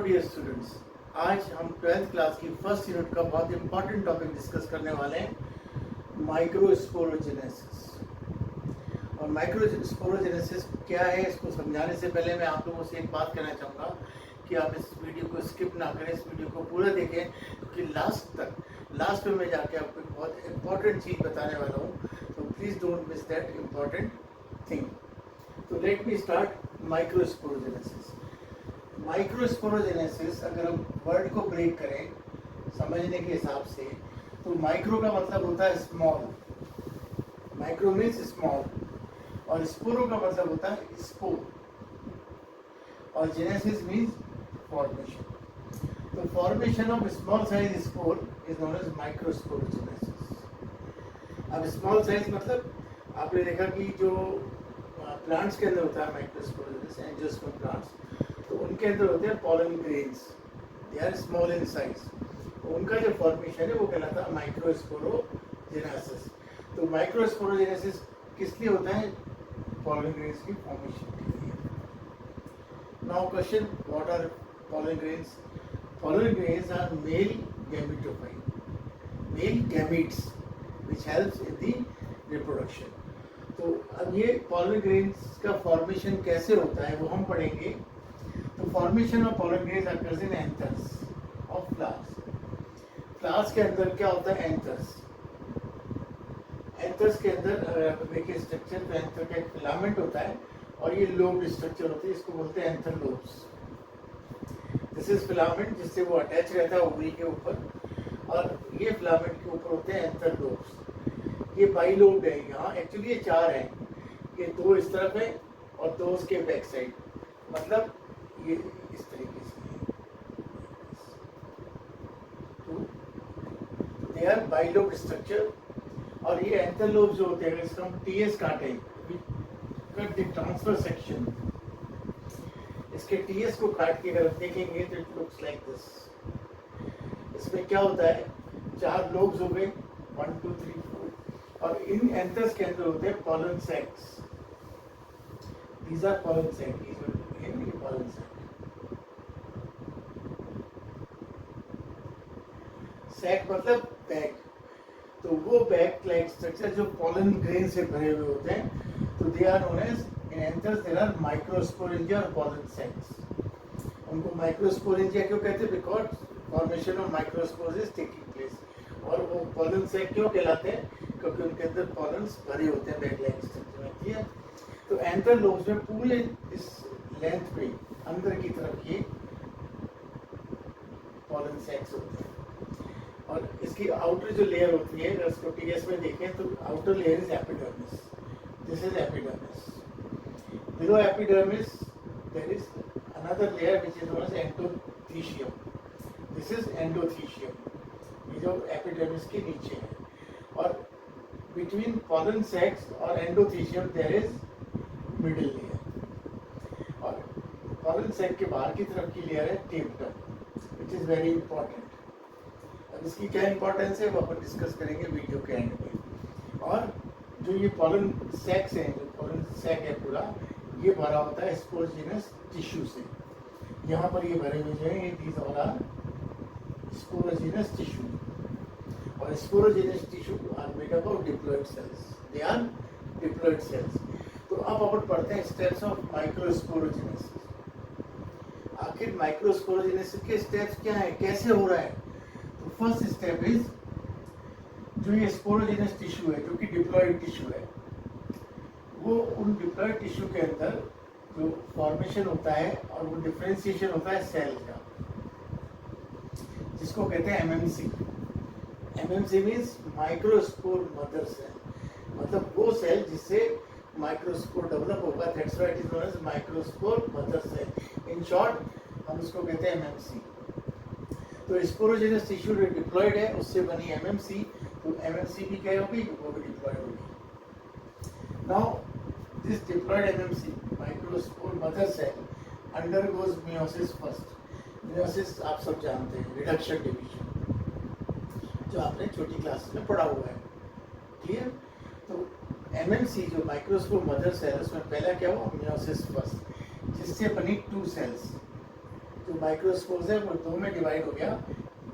Dear students, आज हम 12th class की फर्स्ट यूनिट का बहुत इंपॉर्टेंट टॉपिक डिस्कस करने वाले हैं, माइक्रोस्पोरोजेनेसिस। और माइक्रोस्पोरोजेनेसिस क्या है, इसको समझाने से पहले मैं आप लोगों से एक बात कहना चाहूँगा कि आप इस वीडियो को स्किप ना करें, इस वीडियो को पूरा देखें, क्योंकि लास्ट में मैं जाके आपको एक बहुत इंपॉर्टेंट चीज़ बताने वाला हूँ। तो please don't miss that important thing. तो let me start microsporogenesis. Microsporogenesis, अगर हम वर्ड को ब्रेक करें समझने के हिसाब से, तो माइक्रो का मतलब होता है स्मॉल, माइक्रो मीन्स स्मॉल, और स्पोरो का मतलब होता है स्पोर, और जेनेसिस मीन्स फॉर्मेशन। तो formation of small size spore is known as microsporogenesis. अब स्मॉल साइज मतलब आपने देखा कि जो प्लांट्स के अंदर होता है माइक्रोस्पोरोजेनेसिस, एंजियोस्पर्म प्लांट्स, तो उनके अंदर होते हैं pollen grains, they are small in size. उनका जो फॉर्मेशन है वो कहलाता है माइक्रोस्पोरोजेनेसिस। तो माइक्रोस्पोरोजेनेसिस किस लिए होता है? पॉलन ग्रेन्स की फॉर्मेशन के लिए। Now question, what are pollen grains? Pollen grains are male gametophyte, male gametes which helps in the reproduction. तो अब ये पॉलन ग्रेन्स का फॉर्मेशन कैसे होता है वो हम पढ़ेंगे। तो formation of pollen grains occurs in anthers of flowers. Flowers के अंदर क्या होता है? एंथर्स। एंथर्स के अंदर अगर आप देखिए स्ट्रक्चर, तो एंथर का एक फिलामेंट होता है और ये लोब स्ट्रक्चर होती है, इसको बोलते हैं anther lobes. This is filament जिससे वो अटैच रहता है ओवरी के ऊपर, और ये फिलामेंट के ऊपर होते हैं एंथर लोब्स। ये बाइलोब है, यहाँ एक्चुअली ये चार हैं, ये दो इस तरफ है और दो उसके बैक साइड, मतलब ये इस तरीके से दे आर बाइलोब स्ट्रक्चर। और ये एंथर लोब जो होते हैं, इसको हम टीएस काटें, कट द ट्रांसफर सेक्शन, इसके टीएस को काट के अगर आप देखेंगे तो इट लुक्स लाइक दिस। इसमें क्या होता है? चार लोब्स हो गए, 1 2 3 4, और इन एंथर्स के अंदर होते हैं pollen sacs. These are pollen sac. These are pollen sac. Sac मतलब बैग। तो वो बैग लाइक स्ट्रक्चर जो पॉलन ग्रेन से भरे हुए होते हैं, तो they are known as, in anthers there are microsporangia और पॉलन सैक्स। उनको माइक्रोस्पोरेंजिया क्यों कहते हैं? Because formation of microspores is taking place. और वो पॉलन सैक क्यों कहलाते हैं? क्योंकि उनके अंदर पॉलन्स भरे होते हैं बैग लाइक स्ट्रक्चर में। ठीक है, तो एंथर लोब्स में पूरे इस लेंथ पे अंदर की तरफ ये पॉलन सैक्स होते हैं। और इसकी आउटर जो लेयर होती है, अगर इसको टीएस में देखें तो outer layer is epidermis. This is epidermis. Below epidermis there is another layer which is known as endothecium. This is endothecium, ये जो एपिडर्मिस के नीचे है। और बिटवीन पॉलन सैक्स और endothecium there is middle layer. और पॉलन सैक के बाहर की तरफ की लेयर है tapetum, which is very important. अब इसकी क्या इंपॉर्टेंस है वो अपन डिस्कस करेंगे वीडियो के एंड में। और जो ये पॉलन सैक्स हैं, जो पॉलन सैक है पूरा, ये भरा होता है स्पोरोजेनस टिश्यू से। यहाँ पर ये भरे हुए जो हैं, ये these all are sporogenous tissue. और sporogenous tissue are made up of diploid cells, they are diploid cells. तो अब अपन पढ़ते हैं स्टेप्स ऑफ माइक्रोस्पोरोजेनेसिस। आखिर माइक्रोस्पोरोजेनेसिस के स्टेप्स क्या है, कैसे हो रहा है? तो फर्स्ट स्टेप इज, जो ये स्पोरोजेनस टिश्यू है, जो कि डिप्लॉइड टिश्यू है, वो उन डिप्लॉइड टिश्यू के अंदर जो फॉर्मेशन होता है और वो डिफरेंशिएशन होता है सेल का, जिसको कहते हैं MMC. MMC means microspore mother cell, मतलब वो सेल जिससे माइक्रोस्पोर डेवलप होगा, that's why it is known as microspore mother cell. In short हम उसको कहते हैं एमएमसी। तो स्पोरोजेनस टिश्यू जो डिप्लॉयड है उससे बनी एमएमसी, तो एमएमसी भी क्या होगी? वो भी डिप्लॉयड होगी। Now this diploid MMC microspore mother cell undergoes meiosis first. Meiosis आप सब जानते हैं, रिडक्शन डिवीजन, जो आपने छोटी क्लास में पढ़ा हुआ है। क्लियर? तो एमएमसी जो माइक्रोस्कोप मदर सेल, उसमें पहला क्या हुआ? मियोसिस फर्स्ट, जिससे बनी टू सेल्स, जो माइक्रोस्पोर्स है वो दो में डिवाइड हो गया,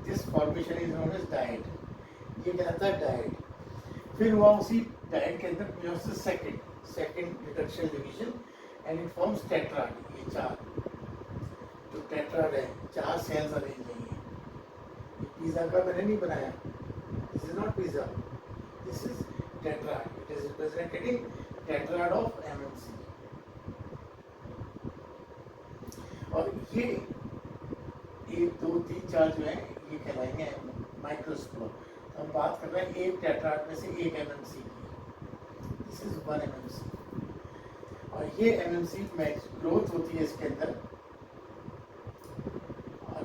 this formation is known as dyad, ये कहलाता है डाइड। फिर हुआ उसी डाइड के अंदर meiosis second reduction division and it forms tetrad, ये चार जो टेट्राड है, चार सेल्स अरेंज नहीं है। ये पिज्जा का मैंने नहीं बनाया, this is not pizza, this is tetrad, it is represented in tetrad of MMC. और ये 1 2 3 4 जो है ये कहलाएंगे माइक्रोस्पोर। हम बात कर रहे हैं एक टेट्राड में से एक एमएमसी की, दिस इज 1 एमएमसी। और ये एमएमसी में ग्रोथ होती है इसके अंदर, और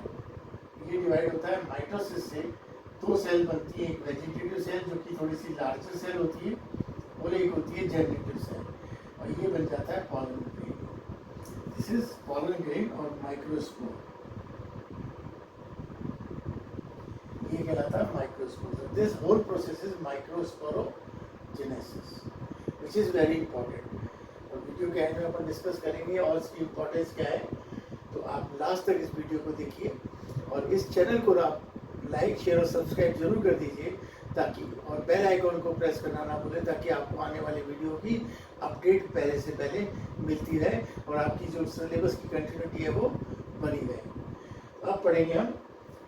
ये डिवाइड होता है माइटोसिस से। दो सेल बनती है, एक वेजिटेटिव सेल जो कि थोड़ी सी लार्जर सेल होती है, और एक होती है जनरेटिव सेल, और ये बन जाता है pollen grain. This is pollen grain और माइक्रोस्पोर, ये कहलाता है microspore. This whole process is microsporogenesis which is very important, और वीडियो के एंड में अपन डिस्कस करेंगे और इसकी इंपॉर्टेंस क्या है। तो आप लास्ट तक इस वीडियो को देखिए, और इस चैनल को आप लाइक शेयर और सब्सक्राइब जरूर कर दीजिए, ताकि और बेल आइकॉन को प्रेस करना ना भूलें, ताकि आपको आने वाले वीडियो की अपडेट पहले से पहले मिलती रहे और आपकी जो सिलेबस की कंटिन्यूटी है वो बनी रहे। अब पढ़ेंगे हम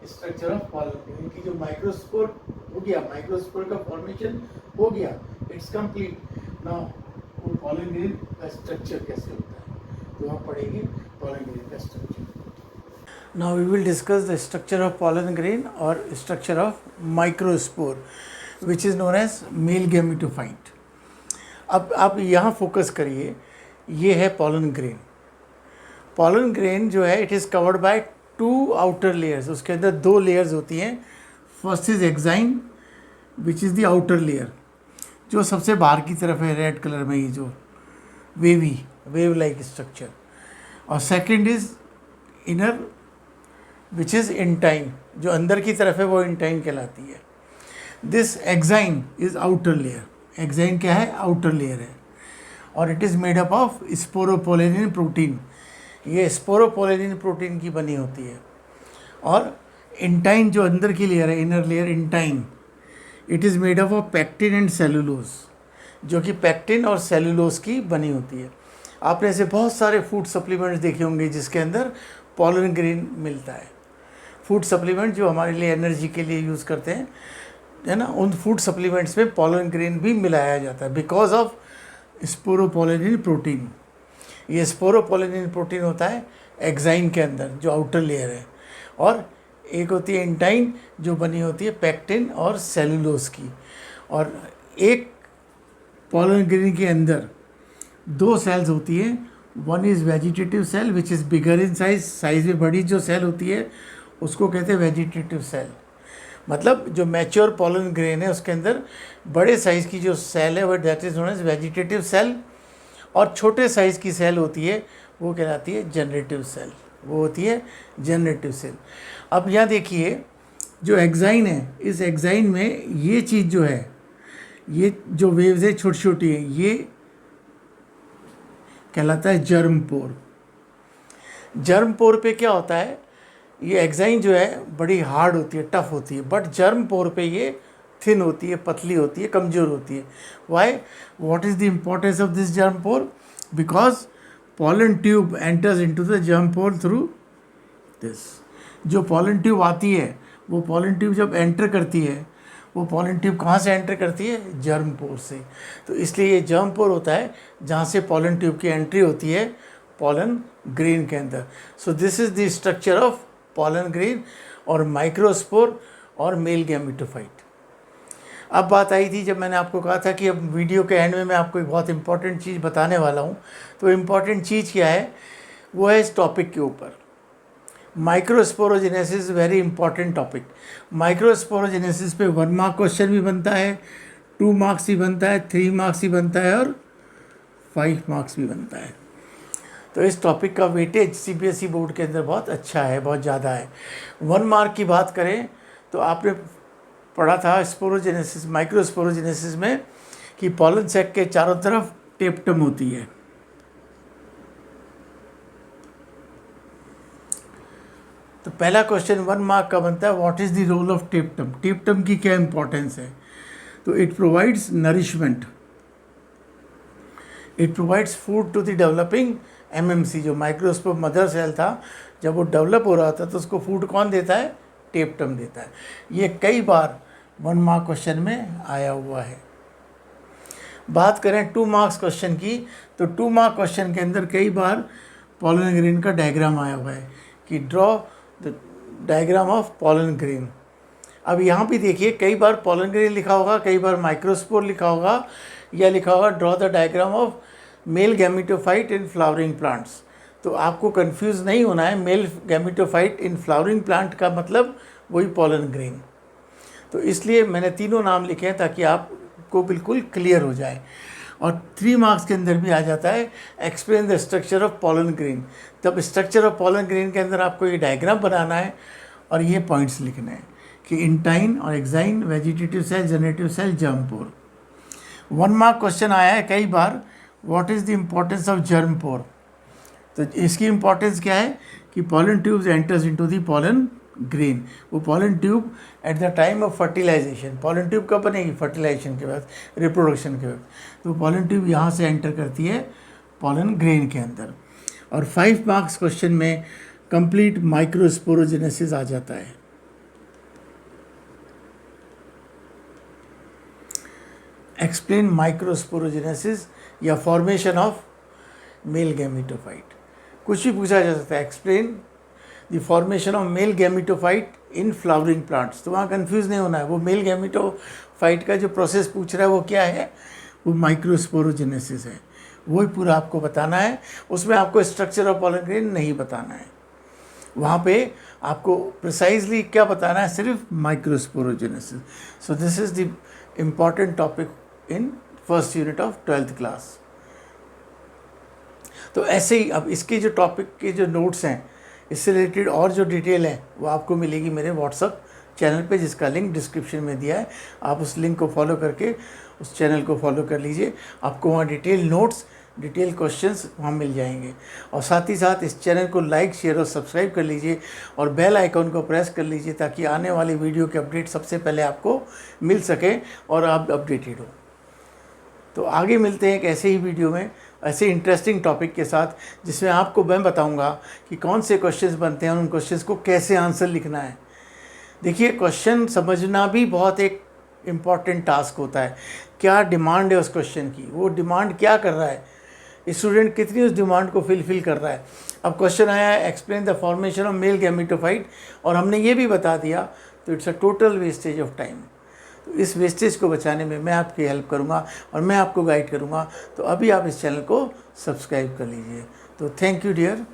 स्ट्रक्चर ऑफ पॉलन ग्रेन की। जो माइक्रोस्पोर हो गया, माइक्रोस्पोर का फॉर्मेशन हो गया, इट्स कंप्लीट। नाउ वो पॉलन ग्रेन का स्ट्रक्चर कैसे होता है, तो हम पढ़ेंगे पॉलन ग्रेन का structure. Now we will discuss the structure of pollen grain or structure of microspore, which is known as male gametophyte. अब आप यहाँ फोकस करिए, ये है pollen grain. Pollen grain जो है it is covered by 2 outer layers. उसके अंदर 2 layers होती हैं. First is exine, which is the outer layer, जो सबसे बाहर की तरफ है रेड कलर में, ये जो wave like structure. और second is inner, which is intine, जो अंदर की तरफ है वो इंटाइन कहलाती है। This exine is outer layer, exine क्या है, आउटर लेयर है, और it is made up of sporopollenin protein, ये स्पोरोपोलेनिन प्रोटीन की बनी होती है। और इंटाइन जो अंदर की लेयर है, inner layer intine, it is made up of pectin and cellulose, जो कि पैक्टिन और सेलुलोज की बनी होती है। आपने ऐसे बहुत सारे फूड सप्लीमेंट्स देखे होंगे जिसके अंदर पॉलन ग्रेन मिलता है। फूड सप्लीमेंट जो हमारे लिए एनर्जी के लिए यूज़ करते हैं, है ना, उन फूड सप्लीमेंट्स में पॉलन ग्रेन भी मिलाया जाता है बिकॉज ऑफ स्पोरोपोलेनिन प्रोटीन। ये स्पोरोपोलेनिन प्रोटीन होता है एक्साइन के अंदर जो आउटर लेयर है, और एक होती है इंटाइन जो बनी होती है पैक्टिन और सेलुलोज की। और एक पॉलन ग्रेन के अंदर 2 सेल्स होती है, one is vegetative cell which is bigger in size में बड़ी जो सेल होती है उसको कहते हैं वेजिटेटिव सेल। मतलब जो मैच्योर पॉलन ग्रेन है उसके अंदर बड़े साइज़ की जो सेल है वो that is known as vegetative cell, और छोटे साइज़ की सेल होती है वो कहलाती है जनरेटिव सेल, वो होती है जनरेटिव सेल। अब यहाँ देखिए जो एक्साइन है, इस एक्साइन में ये चीज़ जो है, ये जो वेव्स है छोटी छोटी है, ये कहलाता है जर्म पोर। जर्म पोर पे क्या होता है, ये एक्साइन जो है बड़ी हार्ड होती है, टफ होती है, बट जर्म पोर पे ये थिन होती है, पतली होती है, कमज़ोर होती है। Why, what is the importance of this germ pore? Because pollen tube enters into the germ pore through this. जो पॉलन ट्यूब आती है, वो पॉलन ट्यूब जब एंटर करती है, वो पॉलन ट्यूब कहाँ से एंटर करती है? जर्म पोर से। तो इसलिए ये जर्म पोर होता है जहाँ से पॉलन ट्यूब की एंट्री होती है पॉलन ग्रेन के अंदर। So this is the structure of pollen grain और माइक्रोस्पोर और मेल गैमेटोफाइट। अब बात आई थी जब मैंने आपको कहा था कि अब वीडियो के एंड में मैं आपको एक बहुत इंपॉर्टेंट चीज़ बताने वाला हूँ। तो इम्पॉर्टेंट चीज़ क्या है, वो है इस टॉपिक के ऊपर, microsporogenesis. Very important topic. Microsporogenesis पे 1 मार्क क्वेश्चन भी बनता है, 2 मार्क्स भी बनता है, 3 मार्क्स भी बनता है और 5 मार्क्स भी बनता है। तो इस टॉपिक का वेटेज सीबीएसई बोर्ड के अंदर बहुत अच्छा है, बहुत ज़्यादा है। 1 मार्क की बात करें तो आपने पढ़ा था स्पोरोजेनेसिस, माइक्रोस्पोरोजेनेसिस में कि पॉलन सैक के चारों तरफ टेप्टम होती है। तो पहला क्वेश्चन 1 मार्क का बनता है, what is the role of tapetum. Tapetum की क्या इंपॉर्टेंस है? तो it provides nourishment, it provides food to the developing MMC. जो माइक्रोस्कोप मदर सेल था, जब वो डेवलप हो रहा था तो उसको फूड कौन देता है? टेप्टम देता है। ये कई बार 1 मार्क क्वेश्चन में आया हुआ है। बात करें 2 मार्क्स क्वेश्चन की, तो 2 मार्क क्वेश्चन के अंदर कई बार पॉलन ग्रेन का डायग्राम आया हुआ है कि draw the diagram of pollen grain. अब यहाँ भी देखिए, कई बार पॉलन ग्रेन लिखा होगा, कई बार माइक्रोस्पोर लिखा होगा, या लिखा होगा draw the diagram of male gametophyte in flowering plants. तो आपको कंफ्यूज नहीं होना है, male gametophyte in flowering plant का मतलब वही पॉलन ग्रेन। तो इसलिए मैंने तीनों नाम लिखे हैं ताकि आपको बिल्कुल क्लियर हो जाए। और 3 मार्क्स के अंदर भी आ जाता है explain the structure of pollen grain. तब स्ट्रक्चर ऑफ पॉलन ग्रेन के अंदर आपको ये डायग्राम बनाना है और ये पॉइंट्स लिखने हैं कि इंटाइन और exine, vegetative cell, generative cell, germ pore. 1 mark question आया है कई बार, what is the importance of germ pore. तो इसकी इम्पोर्टेंस क्या है कि pollen tubes enters into the pollen grain. वो pollen tube at the time of fertilisation, pollen tube कब बनेगी? फर्टिलाइजेशन के बाद, रिप्रोडक्शन के वक्त। तो पॉलन ट्यूब यहाँ से एंटर करती है पॉलन ग्रेन के अंदर। और 5 मार्क्स क्वेश्चन में कंप्लीट माइक्रोस्पोरोजेनेसिस आ जाता है। एक्सप्लेन माइक्रोस्पोरोजेनेसिस या फॉर्मेशन ऑफ मेल गैमेटोफाइट। कुछ भी पूछा जा सकता है। Explain the formation of male gametophyte in flowering plants. तो वहाँ कंफ्यूज नहीं होना है, वो मेल गैमेटोफाइट का जो प्रोसेस पूछ रहा है वो क्या है? वो माइक्रोस्पोरोजेनेसिस है। वही पूरा आपको बताना है। उसमें आपको स्ट्रक्चर ऑफ पॉलन ग्रेन नहीं बताना है। वहाँ पे आपको प्रिसाइजली क्या बताना है? सिर्फ microsporogenesis. So this is the important topic in first unit of 12th class. तो ऐसे ही अब इसके जो टॉपिक के जो नोट्स हैं, इससे रिलेटेड और जो डिटेल है वो आपको मिलेगी मेरे व्हाट्सअप चैनल पे, जिसका लिंक डिस्क्रिप्शन में दिया है। आप उस लिंक को फॉलो करके उस चैनल को फॉलो कर लीजिए। आपको वहाँ डिटेल नोट्स, डिटेल क्वेश्चंस वहाँ मिल जाएंगे। और साथ ही साथ इस चैनल को लाइक, शेयर और सब्सक्राइब कर लीजिए और बेल आइकॉन को प्रेस कर लीजिए ताकि आने वाली वीडियो के अपडेट सबसे पहले आपको मिल सके और आप अपडेटेड हो। तो आगे मिलते हैं एक ऐसे ही वीडियो में, ऐसे इंटरेस्टिंग टॉपिक के साथ, जिसमें आपको मैं बताऊंगा कि कौन से क्वेश्चंस बनते हैं और उन क्वेश्चंस को कैसे आंसर लिखना है। देखिए, क्वेश्चन समझना भी बहुत एक इम्पॉर्टेंट टास्क होता है। क्या डिमांड है उस क्वेश्चन की, वो डिमांड क्या कर रहा है, स्टूडेंट कितनी उस डिमांड को फिलफिल कर रहा है। अब क्वेश्चन आया है explain the formation of male gametophyte, और हमने ये भी बता दिया, तो it's a total wastage of time. तो इस वेस्टेज को बचाने में मैं आपकी हेल्प करूंगा और मैं आपको गाइड करूंगा। तो अभी आप इस चैनल को सब्सक्राइब कर लीजिए। तो थैंक यू डियर।